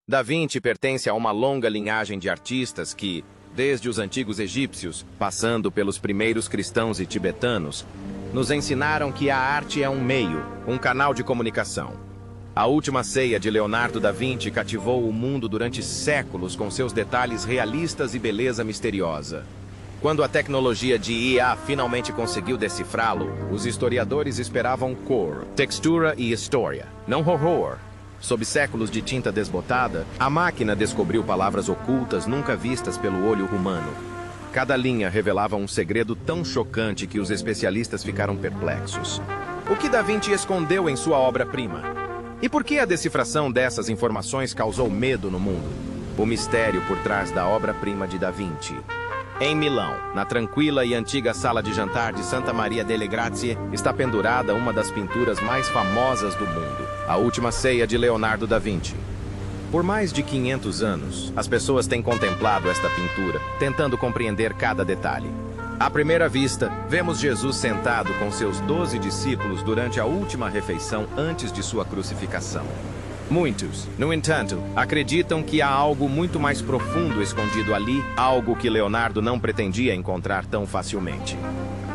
Da Vinci pertence a uma longa linhagem de artistas que, desde os antigos egípcios, passando pelos primeiros cristãos e tibetanos, nos ensinaram que a arte é um meio, um canal de comunicação. A Última Ceia de Leonardo da Vinci cativou o mundo durante séculos com seus detalhes realistas e beleza misteriosa. Quando a tecnologia de IA finalmente conseguiu decifrá-lo, os historiadores esperavam cor, textura e história, não horror. Sob séculos de tinta desbotada, a máquina descobriu palavras ocultas nunca vistas pelo olho humano. Cada linha revelava um segredo tão chocante que os especialistas ficaram perplexos. O que Da Vinci escondeu em sua obra-prima? E por que a decifração dessas informações causou medo no mundo? O mistério por trás da obra-prima de Da Vinci. Em Milão, na tranquila e antiga sala de jantar de Santa Maria delle Grazie, está pendurada uma das pinturas mais famosas do mundo, A Última Ceia de Leonardo da Vinci. Por mais de 500 anos, as pessoas têm contemplado esta pintura, tentando compreender cada detalhe. À primeira vista, vemos Jesus sentado com seus 12 discípulos durante a última refeição antes de sua crucificação. Muitos, no entanto, acreditam que há algo muito mais profundo escondido ali, algo que Leonardo não pretendia encontrar tão facilmente.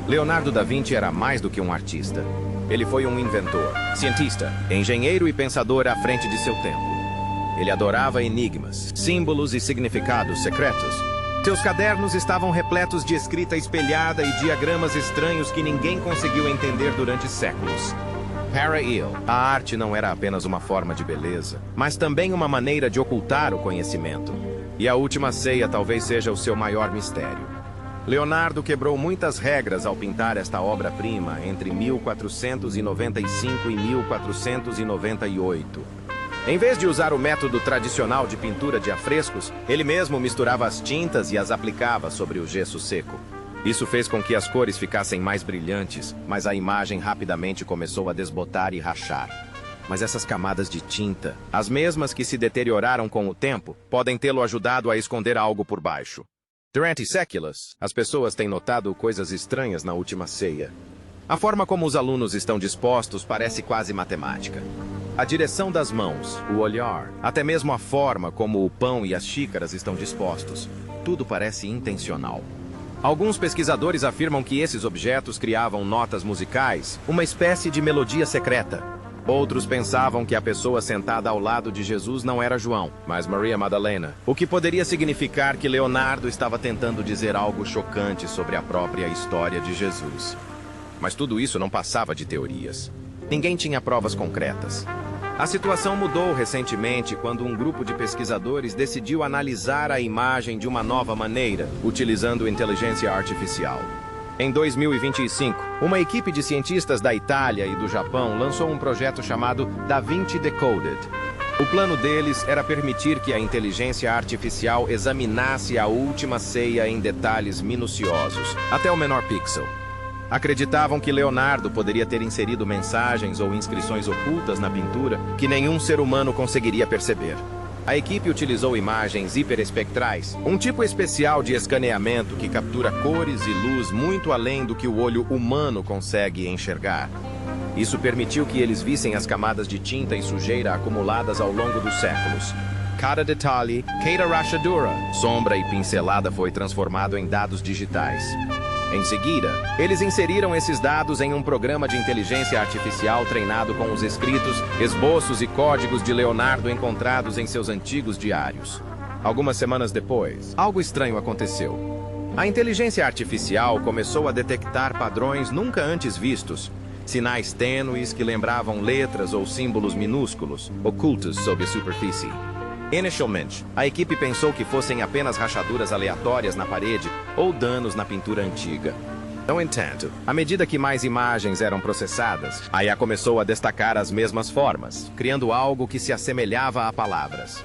Leonardo da Vinci era mais do que um artista. Ele foi um inventor, cientista, engenheiro e pensador à frente de seu tempo. Ele adorava enigmas, símbolos e significados secretos. Seus cadernos estavam repletos de escrita espelhada e diagramas estranhos que ninguém conseguiu entender durante séculos. Para ele, a arte não era apenas uma forma de beleza, mas também uma maneira de ocultar o conhecimento. E a Última Ceia talvez seja o seu maior mistério. Leonardo quebrou muitas regras ao pintar esta obra-prima entre 1495 e 1498. Em vez de usar o método tradicional de pintura de afrescos, ele mesmo misturava as tintas e as aplicava sobre o gesso seco. Isso fez com que as cores ficassem mais brilhantes, mas a imagem rapidamente começou a desbotar e rachar. Mas essas camadas de tinta, as mesmas que se deterioraram com o tempo, podem tê-lo ajudado a esconder algo por baixo. Durante séculos, as pessoas têm notado coisas estranhas na Última Ceia. A forma como os alunos estão dispostos parece quase matemática. A direção das mãos, o olhar, até mesmo a forma como o pão e as xícaras estão dispostos. Tudo parece intencional. Alguns pesquisadores afirmam que esses objetos criavam notas musicais, uma espécie de melodia secreta. Outros pensavam que a pessoa sentada ao lado de Jesus não era João, mas Maria Madalena, o que poderia significar que Leonardo estava tentando dizer algo chocante sobre a própria história de Jesus. Mas tudo isso não passava de teorias. Ninguém tinha provas concretas. A situação mudou recentemente quando um grupo de pesquisadores decidiu analisar a imagem de uma nova maneira, utilizando inteligência artificial. Em 2025, uma equipe de cientistas da Itália e do Japão lançou um projeto chamado Da Vinci Decoded. O plano deles era permitir que a inteligência artificial examinasse a Última Ceia em detalhes minuciosos, até o menor pixel. Acreditavam que Leonardo poderia ter inserido mensagens ou inscrições ocultas na pintura que nenhum ser humano conseguiria perceber. A equipe utilizou imagens hiperespectrais, um tipo especial de escaneamento que captura cores e luz muito além do que o olho humano consegue enxergar. Isso permitiu que eles vissem as camadas de tinta e sujeira acumuladas ao longo dos séculos. Cada detalhe, cada rachadura, sombra e pincelada foi transformado em dados digitais. Em seguida, eles inseriram esses dados em um programa de inteligência artificial treinado com os escritos, esboços e códigos de Leonardo encontrados em seus antigos diários. Algumas semanas depois, algo estranho aconteceu. A inteligência artificial começou a detectar padrões nunca antes vistos, sinais tênues que lembravam letras ou símbolos minúsculos, ocultos sob a superfície. Inicialmente, a equipe pensou que fossem apenas rachaduras aleatórias na parede ou danos na pintura antiga. No entanto, à medida que mais imagens eram processadas, a IA começou a destacar as mesmas formas, criando algo que se assemelhava a palavras.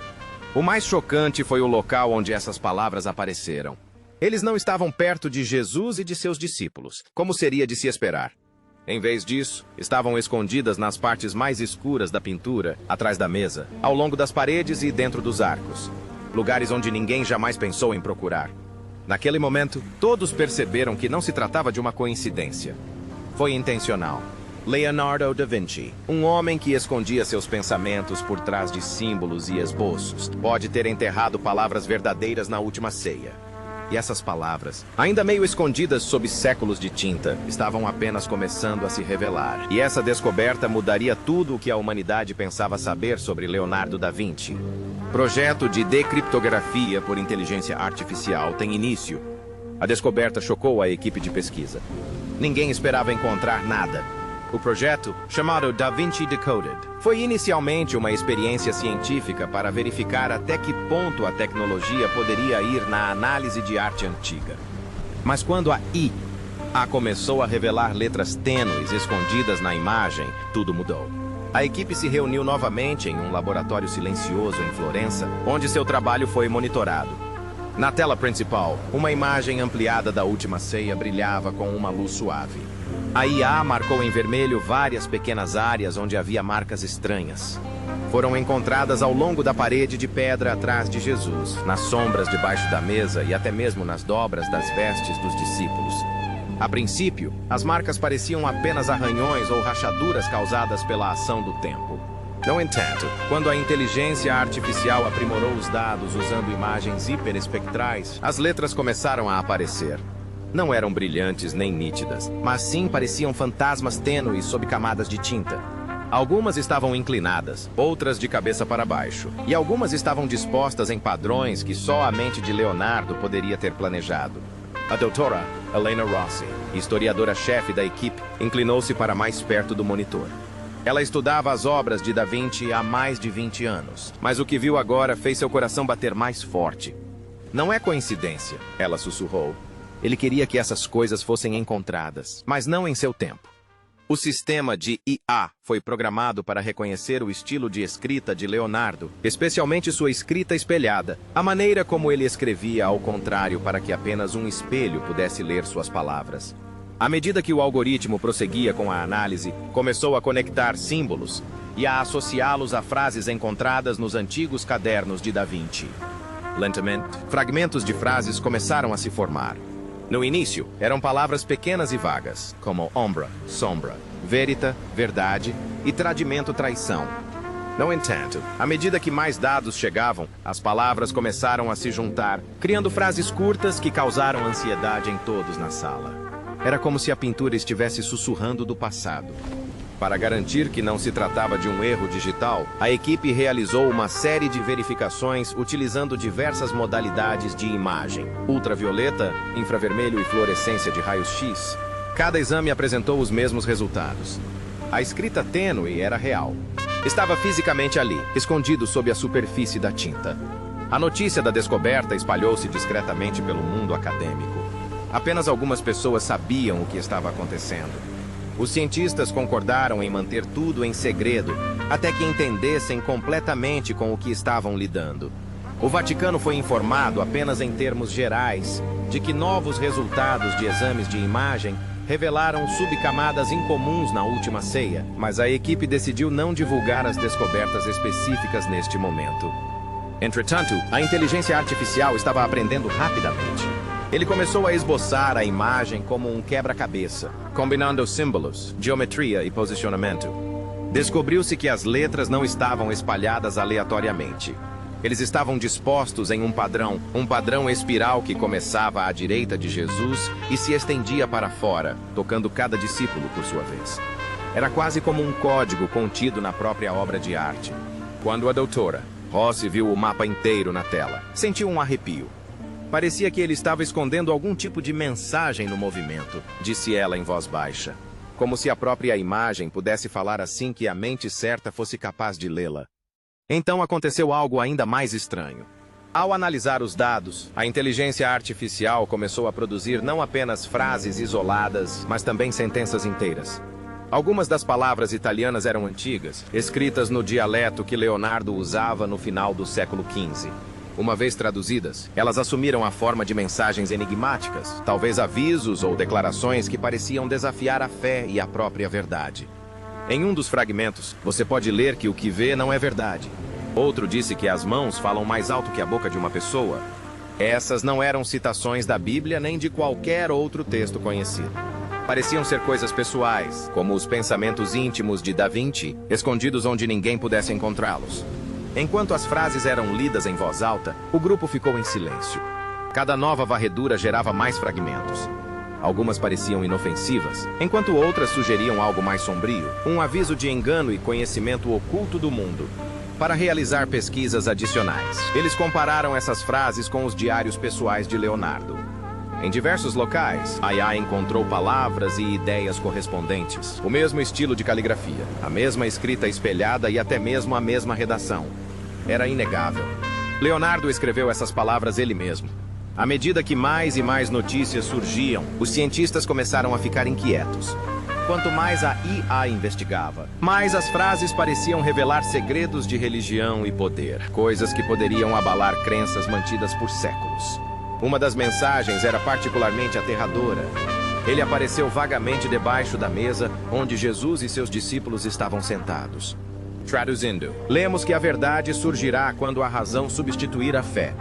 O mais chocante foi o local onde essas palavras apareceram. Eles não estavam perto de Jesus e de seus discípulos, como seria de se esperar. Em vez disso, estavam escondidas nas partes mais escuras da pintura, atrás da mesa, ao longo das paredes e dentro dos arcos. Lugares onde ninguém jamais pensou em procurar. Naquele momento, todos perceberam que não se tratava de uma coincidência. Foi intencional. Leonardo da Vinci, um homem que escondia seus pensamentos por trás de símbolos e esboços, pode ter enterrado palavras verdadeiras na última ceia. E essas palavras, ainda meio escondidas sob séculos de tinta, estavam apenas começando a se revelar. E essa descoberta mudaria tudo o que a humanidade pensava saber sobre Leonardo da Vinci. Projeto de decriptografia por inteligência artificial tem início. A descoberta chocou a equipe de pesquisa. Ninguém esperava encontrar nada. O projeto, chamado Da Vinci Decoded, foi inicialmente uma experiência científica para verificar até que ponto a tecnologia poderia ir na análise de arte antiga. Mas quando a IA começou a revelar letras tênues escondidas na imagem, tudo mudou. A equipe se reuniu novamente em um laboratório silencioso em Florença, onde seu trabalho foi monitorado. Na tela principal, uma imagem ampliada da última ceia brilhava com uma luz suave. A IA marcou em vermelho várias pequenas áreas onde havia marcas estranhas. Foram encontradas ao longo da parede de pedra atrás de Jesus, nas sombras debaixo da mesa e até mesmo nas dobras das vestes dos discípulos. A princípio, as marcas pareciam apenas arranhões ou rachaduras causadas pela ação do tempo. No entanto, quando a inteligência artificial aprimorou os dados usando imagens hiperespectrais, as letras começaram a aparecer. Não eram brilhantes nem nítidas, mas sim pareciam fantasmas tênues sob camadas de tinta. Algumas estavam inclinadas, outras de cabeça para baixo, e algumas estavam dispostas em padrões que só a mente de Leonardo poderia ter planejado. A doutora Elena Rossi, historiadora-chefe da equipe, inclinou-se para mais perto do monitor. Ela estudava as obras de Da Vinci há mais de 20 anos, mas o que viu agora fez seu coração bater mais forte. Não é coincidência, ela sussurrou. Ele queria que essas coisas fossem encontradas, mas não em seu tempo. O sistema de IA foi programado para reconhecer o estilo de escrita de Leonardo, especialmente sua escrita espelhada, a maneira como ele escrevia ao contrário para que apenas um espelho pudesse ler suas palavras. À medida que o algoritmo prosseguia com a análise, começou a conectar símbolos e a associá-los a frases encontradas nos antigos cadernos de Da Vinci. Lentamente, fragmentos de frases começaram a se formar. No início, eram palavras pequenas e vagas, como ombra, sombra, verita, verdade e tradimento, traição. No entanto, à medida que mais dados chegavam, as palavras começaram a se juntar, criando frases curtas que causaram ansiedade em todos na sala. Era como se a pintura estivesse sussurrando do passado. Para garantir que não se tratava de um erro digital, a equipe realizou uma série de verificações utilizando diversas modalidades de imagem: ultravioleta, infravermelho e fluorescência de raios-x. Cada exame apresentou os mesmos resultados. A escrita tênue era real. Estava fisicamente ali, escondido sob a superfície da tinta. A notícia da descoberta espalhou-se discretamente pelo mundo acadêmico. Apenas algumas pessoas sabiam o que estava acontecendo. Os cientistas concordaram em manter tudo em segredo, até que entendessem completamente com o que estavam lidando. O Vaticano foi informado apenas em termos gerais de que novos resultados de exames de imagem revelaram subcamadas incomuns na última ceia, mas a equipe decidiu não divulgar as descobertas específicas neste momento. Entretanto, a inteligência artificial estava aprendendo rapidamente. Ele começou a esboçar a imagem como um quebra-cabeça, combinando símbolos, geometria e posicionamento. Descobriu-se que as letras não estavam espalhadas aleatoriamente. Eles estavam dispostos em um padrão espiral que começava à direita de Jesus e se estendia para fora, tocando cada discípulo por sua vez. Era quase como um código contido na própria obra de arte. Quando a doutora Rossi viu o mapa inteiro na tela, sentiu um arrepio. Parecia que ele estava escondendo algum tipo de mensagem no movimento, disse ela em voz baixa. Como se a própria imagem pudesse falar assim que a mente certa fosse capaz de lê-la. Então aconteceu algo ainda mais estranho. Ao analisar os dados, a inteligência artificial começou a produzir não apenas frases isoladas, mas também sentenças inteiras. Algumas das palavras italianas eram antigas, escritas no dialeto que Leonardo usava no final do século XV. Uma vez traduzidas, elas assumiram a forma de mensagens enigmáticas, talvez avisos ou declarações que pareciam desafiar a fé e a própria verdade. Em um dos fragmentos, você pode ler que o que vê não é verdade. Outro disse que as mãos falam mais alto que a boca de uma pessoa. Essas não eram citações da Bíblia nem de qualquer outro texto conhecido. Pareciam ser coisas pessoais, como os pensamentos íntimos de Da Vinci, escondidos onde ninguém pudesse encontrá-los. Enquanto as frases eram lidas em voz alta, o grupo ficou em silêncio. Cada nova varredura gerava mais fragmentos. Algumas pareciam inofensivas, enquanto outras sugeriam algo mais sombrio, um aviso de engano e conhecimento oculto do mundo. Para realizar pesquisas adicionais, eles compararam essas frases com os diários pessoais de Leonardo. Em diversos locais, Aya encontrou palavras e ideias correspondentes, o mesmo estilo de caligrafia, a mesma escrita espelhada e até mesmo a mesma redação. Era inegável. Leonardo escreveu essas palavras ele mesmo. À medida que mais e mais notícias surgiam, os cientistas começaram a ficar inquietos. Quanto mais a IA investigava, mais as frases pareciam revelar segredos de religião e poder, coisas que poderiam abalar crenças mantidas por séculos. Uma das mensagens era particularmente aterradora. Ele apareceu vagamente debaixo da mesa onde Jesus e seus discípulos estavam sentados. Traduzindo, lemos que a verdade surgirá quando a razão substituir a fé.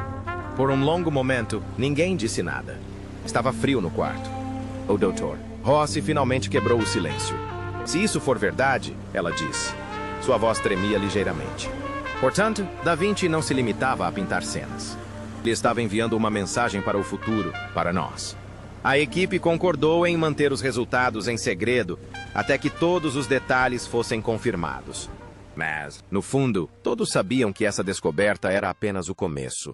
Por um longo momento, ninguém disse nada. Estava frio no quarto. O Dr. Rossi finalmente quebrou o silêncio. Se isso for verdade, ela disse. Sua voz tremia ligeiramente. Portanto, Da Vinci não se limitava a pintar cenas. Ele estava enviando uma mensagem para o futuro, para nós. A equipe concordou em manter os resultados em segredo até que todos os detalhes fossem confirmados. Mas, no fundo, todos sabiam que essa descoberta era apenas o começo.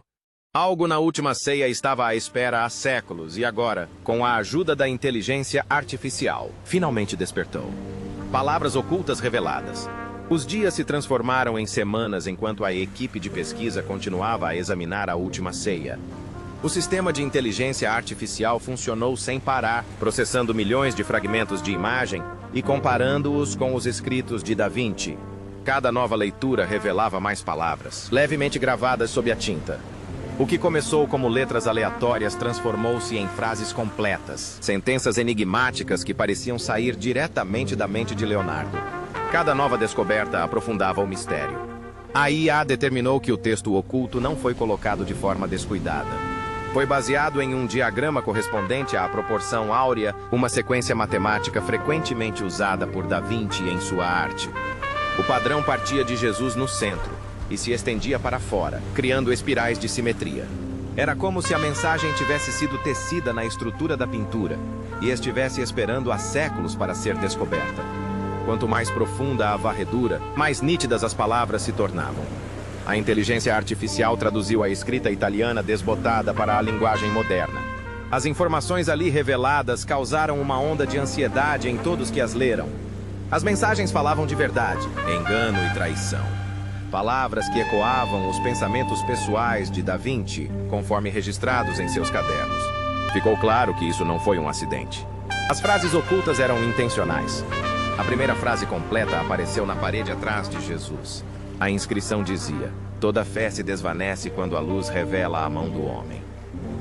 Algo na última ceia estava à espera há séculos e agora, com a ajuda da inteligência artificial, finalmente despertou. Palavras ocultas reveladas. Os dias se transformaram em semanas enquanto a equipe de pesquisa continuava a examinar a última ceia. O sistema de inteligência artificial funcionou sem parar, processando milhões de fragmentos de imagem e comparando-os com os escritos de Da Vinci. Cada nova leitura revelava mais palavras, levemente gravadas sob a tinta. O que começou como letras aleatórias transformou-se em frases completas, sentenças enigmáticas que pareciam sair diretamente da mente de Leonardo. Cada nova descoberta aprofundava o mistério. A IA determinou que o texto oculto não foi colocado de forma descuidada. Foi baseado em um diagrama correspondente à proporção áurea, uma sequência matemática frequentemente usada por Da Vinci em sua arte. O padrão partia de Jesus no centro e se estendia para fora, criando espirais de simetria. Era como se a mensagem tivesse sido tecida na estrutura da pintura e estivesse esperando há séculos para ser descoberta. Quanto mais profunda a varredura, mais nítidas as palavras se tornavam. A inteligência artificial traduziu a escrita italiana desbotada para a linguagem moderna. As informações ali reveladas causaram uma onda de ansiedade em todos que as leram. As mensagens falavam de verdade, engano e traição. Palavras que ecoavam os pensamentos pessoais de Da Vinci, conforme registrados em seus cadernos. Ficou claro que isso não foi um acidente. As frases ocultas eram intencionais. A primeira frase completa apareceu na parede atrás de Jesus. A inscrição dizia: toda fé se desvanece quando a luz revela a mão do homem.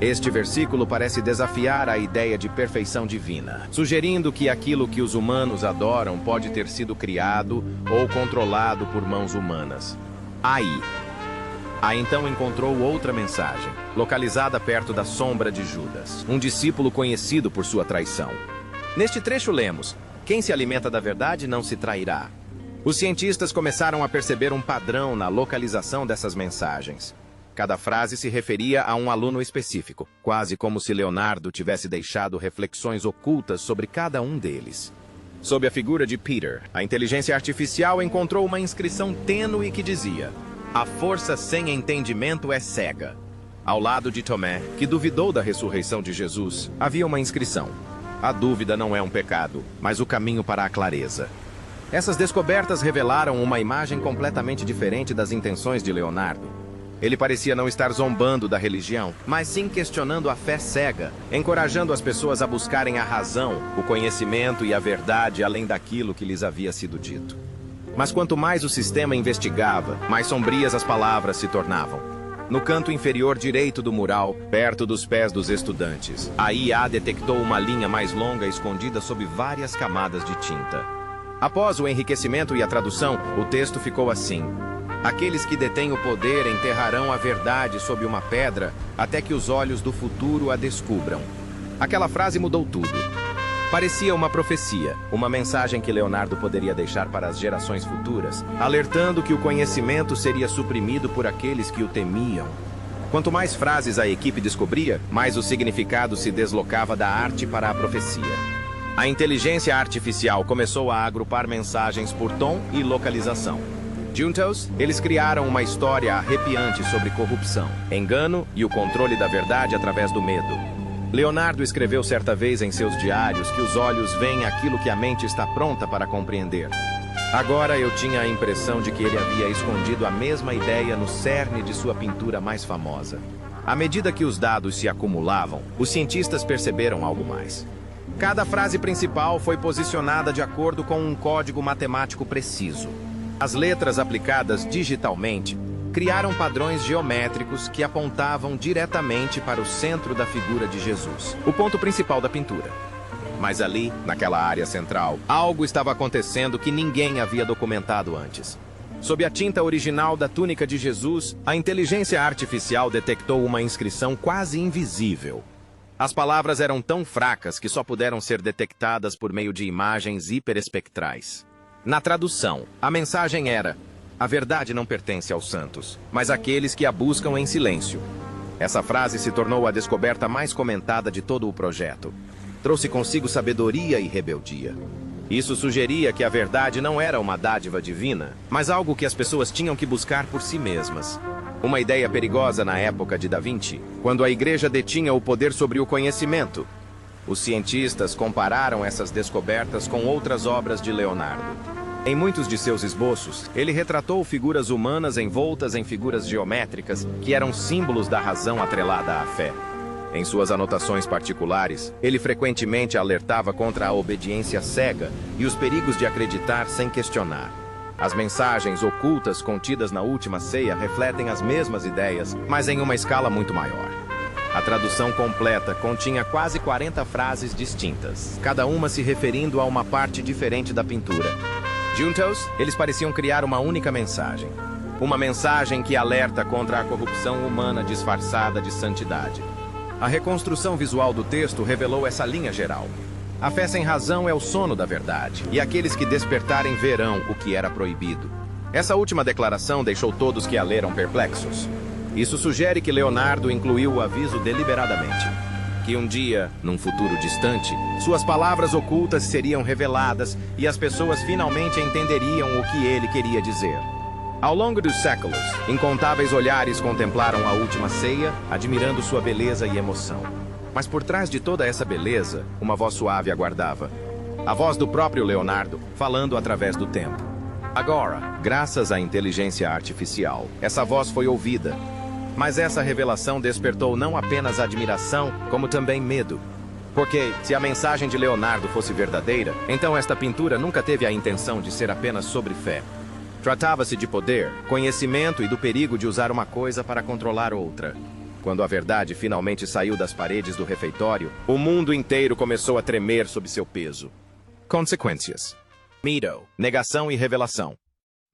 Este versículo parece desafiar a ideia de perfeição divina, sugerindo que aquilo que os humanos adoram pode ter sido criado ou controlado por mãos humanas. Aí então encontrou outra mensagem, localizada perto da sombra de Judas, um discípulo conhecido por sua traição. Neste trecho lemos: quem se alimenta da verdade não se trairá. Os cientistas começaram a perceber um padrão na localização dessas mensagens. Cada frase se referia a um aluno específico, quase como se Leonardo tivesse deixado reflexões ocultas sobre cada um deles. Sob a figura de Peter, a inteligência artificial encontrou uma inscrição tênue que dizia: a força sem entendimento é cega. Ao lado de Tomé, que duvidou da ressurreição de Jesus, havia uma inscrição: a dúvida não é um pecado, mas o caminho para a clareza. Essas descobertas revelaram uma imagem completamente diferente das intenções de Leonardo. Ele parecia não estar zombando da religião, mas sim questionando a fé cega, encorajando as pessoas a buscarem a razão, o conhecimento e a verdade além daquilo que lhes havia sido dito. Mas quanto mais o sistema investigava, mais sombrias as palavras se tornavam. No canto inferior direito do mural, perto dos pés dos estudantes, a IA detectou uma linha mais longa escondida sob várias camadas de tinta. Após o enriquecimento e a tradução, o texto ficou assim: aqueles que detêm o poder enterrarão a verdade sob uma pedra até que os olhos do futuro a descubram. Aquela frase mudou tudo. Parecia uma profecia, uma mensagem que Leonardo poderia deixar para as gerações futuras, alertando que o conhecimento seria suprimido por aqueles que o temiam. Quanto mais frases a equipe descobria, mais o significado se deslocava da arte para a profecia. A inteligência artificial começou a agrupar mensagens por tom e localização. Juntos, eles criaram uma história arrepiante sobre corrupção, engano e o controle da verdade através do medo. Leonardo escreveu certa vez em seus diários que os olhos veem aquilo que a mente está pronta para compreender. Agora eu tinha a impressão de que ele havia escondido a mesma ideia no cerne de sua pintura mais famosa. À medida que os dados se acumulavam, os cientistas perceberam algo mais. Cada frase principal foi posicionada de acordo com um código matemático preciso. As letras aplicadas digitalmente criaram padrões geométricos que apontavam diretamente para o centro da figura de Jesus, o ponto principal da pintura. Mas ali, naquela área central, algo estava acontecendo que ninguém havia documentado antes. Sob a tinta original da túnica de Jesus, a inteligência artificial detectou uma inscrição quase invisível. As palavras eram tão fracas que só puderam ser detectadas por meio de imagens hiperespectrais. Na tradução, a mensagem era: a verdade não pertence aos santos, mas àqueles que a buscam em silêncio. Essa frase se tornou a descoberta mais comentada de todo o projeto. Trouxe consigo sabedoria e rebeldia. Isso sugeria que a verdade não era uma dádiva divina, mas algo que as pessoas tinham que buscar por si mesmas. Uma ideia perigosa na época de Da Vinci, quando a igreja detinha o poder sobre o conhecimento. Os cientistas compararam essas descobertas com outras obras de Leonardo. Em muitos de seus esboços, ele retratou figuras humanas envoltas em figuras geométricas que eram símbolos da razão atrelada à fé. Em suas anotações particulares, ele frequentemente alertava contra a obediência cega e os perigos de acreditar sem questionar. As mensagens ocultas contidas na Última Ceia refletem as mesmas ideias, mas em uma escala muito maior. A tradução completa continha quase 40 frases distintas, cada uma se referindo a uma parte diferente da pintura. Juntos, eles pareciam criar uma única mensagem. Uma mensagem que alerta contra a corrupção humana disfarçada de santidade. A reconstrução visual do texto revelou essa linha geral. A fé sem razão é o sono da verdade, e aqueles que despertarem verão o que era proibido. Essa última declaração deixou todos que a leram perplexos. Isso sugere que Leonardo incluiu o aviso deliberadamente. Que um dia, num futuro distante, suas palavras ocultas seriam reveladas e as pessoas finalmente entenderiam o que ele queria dizer. Ao longo dos séculos, incontáveis olhares contemplaram a Última Ceia, admirando sua beleza e emoção. Mas por trás de toda essa beleza, uma voz suave aguardava. A voz do próprio Leonardo, falando através do tempo. Agora, graças à inteligência artificial, essa voz foi ouvida. Mas essa revelação despertou não apenas admiração, como também medo. Porque, se a mensagem de Leonardo fosse verdadeira, então esta pintura nunca teve a intenção de ser apenas sobre fé. Tratava-se de poder, conhecimento e do perigo de usar uma coisa para controlar outra. Quando a verdade finalmente saiu das paredes do refeitório, o mundo inteiro começou a tremer sob seu peso. Consequências. Mito, negação e revelação.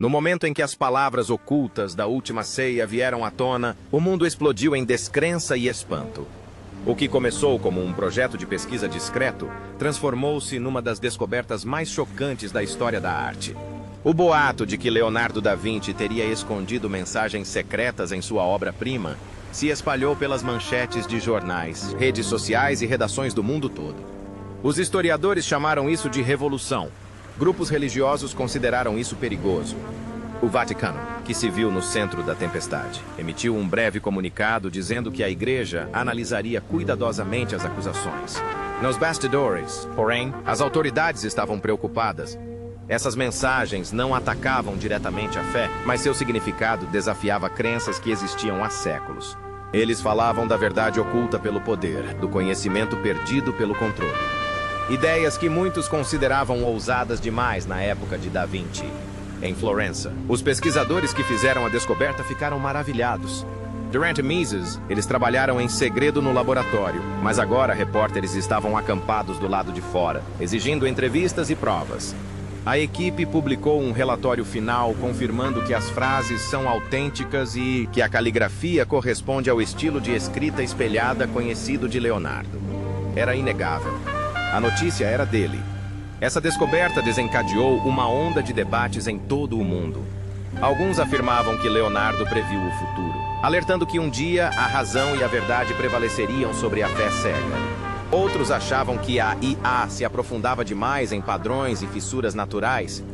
No momento em que as palavras ocultas da Última Ceia vieram à tona, o mundo explodiu em descrença e espanto. O que começou como um projeto de pesquisa discreto, transformou-se numa das descobertas mais chocantes da história da arte. O boato de que Leonardo da Vinci teria escondido mensagens secretas em sua obra-prima se espalhou pelas manchetes de jornais, redes sociais e redações do mundo todo. Os historiadores chamaram isso de revolução. Grupos religiosos consideraram isso perigoso. O Vaticano, que se viu no centro da tempestade, emitiu um breve comunicado dizendo que a igreja analisaria cuidadosamente as acusações. Nos bastidores, porém, as autoridades estavam preocupadas. Essas mensagens não atacavam diretamente a fé, mas seu significado desafiava crenças que existiam há séculos. Eles falavam da verdade oculta pelo poder, do conhecimento perdido pelo controle. Ideias que muitos consideravam ousadas demais na época de Da Vinci. Em Florença, os pesquisadores que fizeram a descoberta ficaram maravilhados. Durante meses, eles trabalharam em segredo no laboratório, mas agora repórteres estavam acampados do lado de fora, exigindo entrevistas e provas. A equipe publicou um relatório final confirmando que as frases são autênticas e que a caligrafia corresponde ao estilo de escrita espelhada conhecido de Leonardo. Era inegável. A notícia era dele. Essa descoberta desencadeou uma onda de debates em todo o mundo. Alguns afirmavam que Leonardo previu o futuro, alertando que um dia a razão e a verdade prevaleceriam sobre a fé cega. Outros achavam que a IA se aprofundava demais em padrões e fissuras naturais.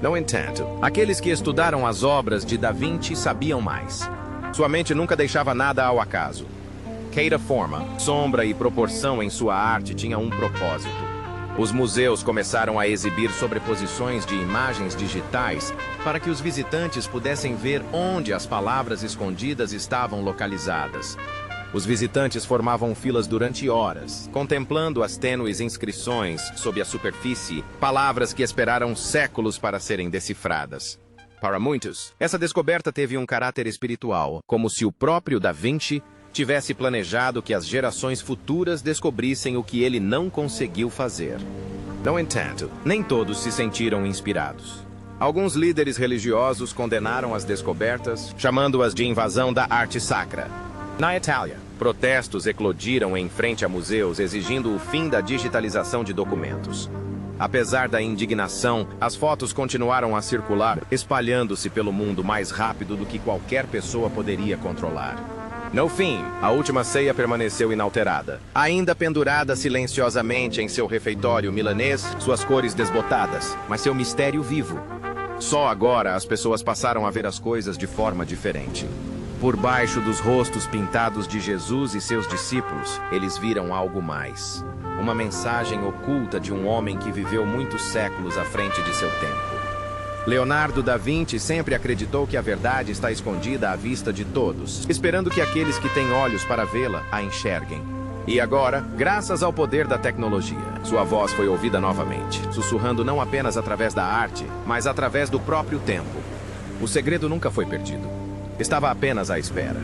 No entanto, aqueles que estudaram as obras de Da Vinci sabiam mais. Sua mente nunca deixava nada ao acaso. Cada forma, sombra e proporção em sua arte tinha um propósito. Os museus começaram a exibir sobreposições de imagens digitais para que os visitantes pudessem ver onde as palavras escondidas estavam localizadas. Os visitantes formavam filas durante horas, contemplando as tênues inscrições sob a superfície, palavras que esperaram séculos para serem decifradas. Para muitos, essa descoberta teve um caráter espiritual, como se o próprio Da Vinci tivesse planejado que as gerações futuras descobrissem o que ele não conseguiu fazer. No entanto, nem todos se sentiram inspirados. Alguns líderes religiosos condenaram as descobertas, chamando-as de invasão da arte sacra. Na Itália, protestos eclodiram em frente a museus exigindo o fim da digitalização de documentos. Apesar da indignação, as fotos continuaram a circular, espalhando-se pelo mundo mais rápido do que qualquer pessoa poderia controlar. No fim, a última ceia permaneceu inalterada, ainda pendurada silenciosamente em seu refeitório milanês, suas cores desbotadas, mas seu mistério vivo. Só agora as pessoas passaram a ver as coisas de forma diferente. Por baixo dos rostos pintados de Jesus e seus discípulos, eles viram algo mais. Uma mensagem oculta de um homem que viveu muitos séculos à frente de seu tempo. Leonardo da Vinci sempre acreditou que a verdade está escondida à vista de todos, esperando que aqueles que têm olhos para vê-la a enxerguem. E agora, graças ao poder da tecnologia, sua voz foi ouvida novamente, sussurrando não apenas através da arte, mas através do próprio tempo. O segredo nunca foi perdido. Estava apenas à espera.